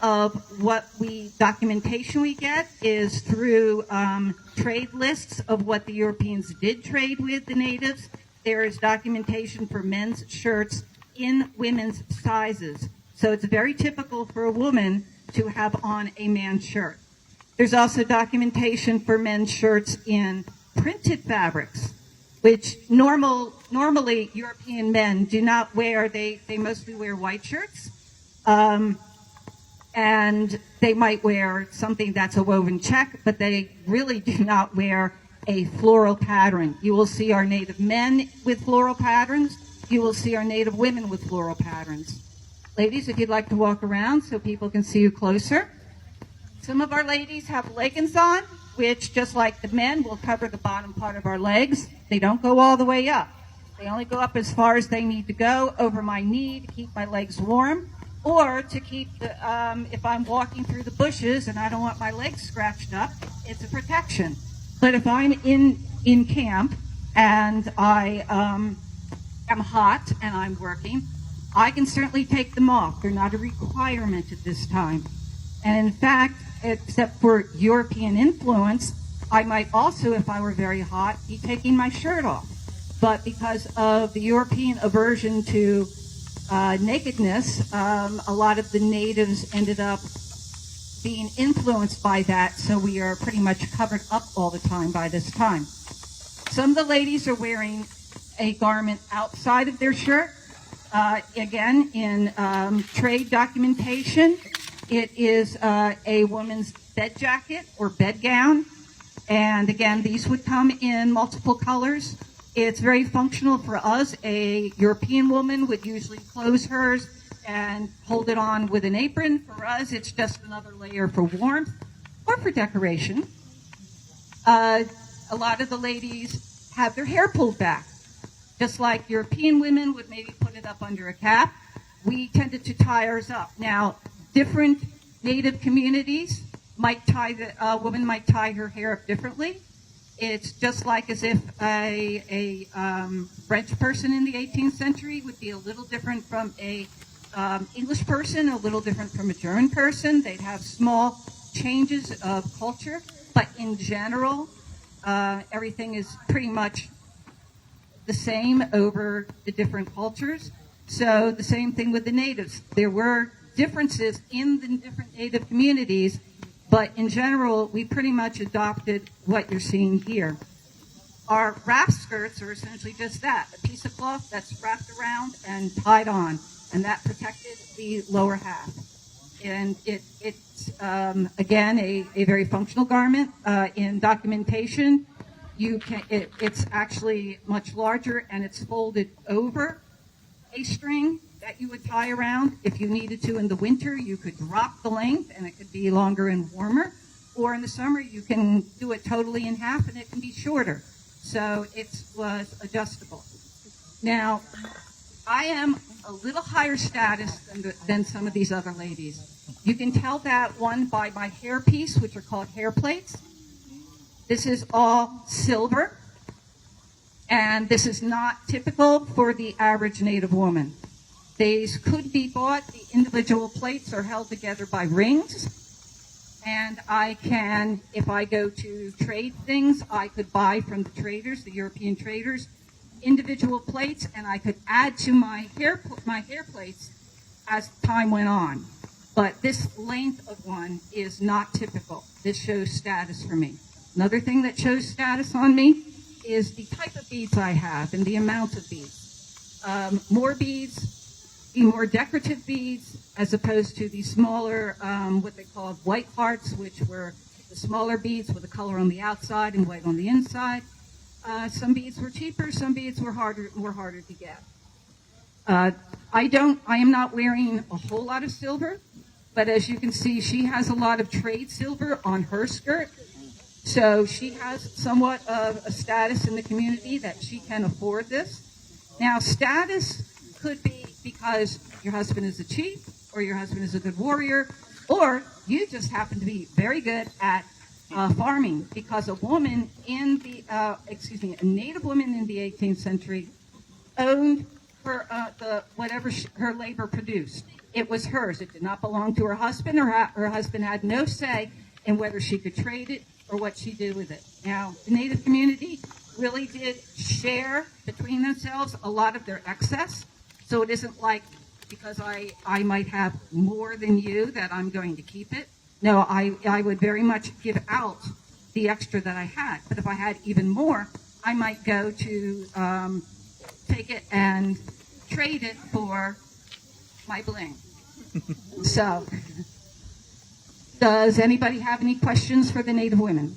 of what documentation we get is through trade lists of what the Europeans did trade with the natives. There is documentation for men's shirts in women's sizes. So it's very typical for a woman to have on a man's shirt. There's also documentation for men's shirts in printed fabrics, which normally European men do not wear. They mostly wear white shirts. And they might wear something that's a woven check, but they really do not wear a floral pattern. You will see our native men with floral patterns. You will see our native women with floral patterns. Ladies, if you'd like to walk around so people can see you closer. Some of our ladies have leggings on, which, just like the men, will cover the bottom part of our legs. They don't go all the way up. They only go up as far as they need to go, over my knee, to keep my legs warm, or to keep the, if I'm walking through the bushes and I don't want my legs scratched up, it's a protection. But if I'm in camp and I am hot and I'm working, I can certainly take them off. They're not a requirement at this time. And in fact, except for European influence, I might also, if I were very hot, be taking my shirt off. But because of the European aversion to nakedness, a lot of the natives ended up being influenced by that, so we are pretty much covered up all the time by this time. Some of the ladies are wearing a garment outside of their shirt. Again, in trade documentation, it is a woman's bed jacket or bed gown. And again, these would come in multiple colors. It's very functional for us. A European woman would usually close hers and hold it on with an apron. For us, it's just another layer for warmth or for decoration. A lot of the ladies have their hair pulled back. Just like European women would maybe put it up under a cap, we tended to tie ours up. Now, different native communities might a woman might tie her hair up differently. It's just like as if a French person in the 18th century would be a little different from a English person, a little different from a German person. They'd have small changes of culture, but in general, everything is pretty much the same over the different cultures. So the same thing with the natives. There were differences in the different native communities, but in general, we pretty much adopted what you're seeing here. Our wrap skirts are essentially just that, a piece of cloth that's wrapped around and tied on, and that protected the lower half. And it's again, a very functional garment. In documentation, it's actually much larger, and it's folded over a string that you would tie around. If you needed to in the winter, you could drop the length and it could be longer and warmer. Or in the summer, you can do it totally in half and it can be shorter. So it was adjustable. Now, I am a little higher status than some of these other ladies. You can tell that, one, by my hair piece, which are called hair plates. This is all silver. And this is not typical for the average native woman. These could be bought. The individual plates are held together by rings. And I can, if I go to trade things, I could buy from the traders, the European traders, individual plates, and I could add to my hair plates as time went on. But this length of one is not typical. This shows status for me. Another thing that shows status on me is the type of beads I have and the amount of beads. More beads, the more decorative beads, as opposed to the smaller, what they call white hearts, which were the smaller beads with a color on the outside and white on the inside. Some beads were cheaper, some beads were harder to get. I am not wearing a whole lot of silver, but as you can see, she has a lot of trade silver on her skirt. So she has somewhat of a status in the community that she can afford this. Now, status could be because your husband is a chief, or your husband is a good warrior, or you just happen to be very good at farming, because a woman in the, a native woman in the 18th century owned her, whatever her labor produced. It was hers. It did not belong to her husband. Her husband had no say in whether she could trade it or what she did with it. Now, the Native community really did share between themselves a lot of their excess. So it isn't like because I might have more than you that I'm going to keep it. No, I would very much give out the extra that I had. But if I had even more, I might go to take it and trade it for my bling. So, does anybody have any questions for the Native women?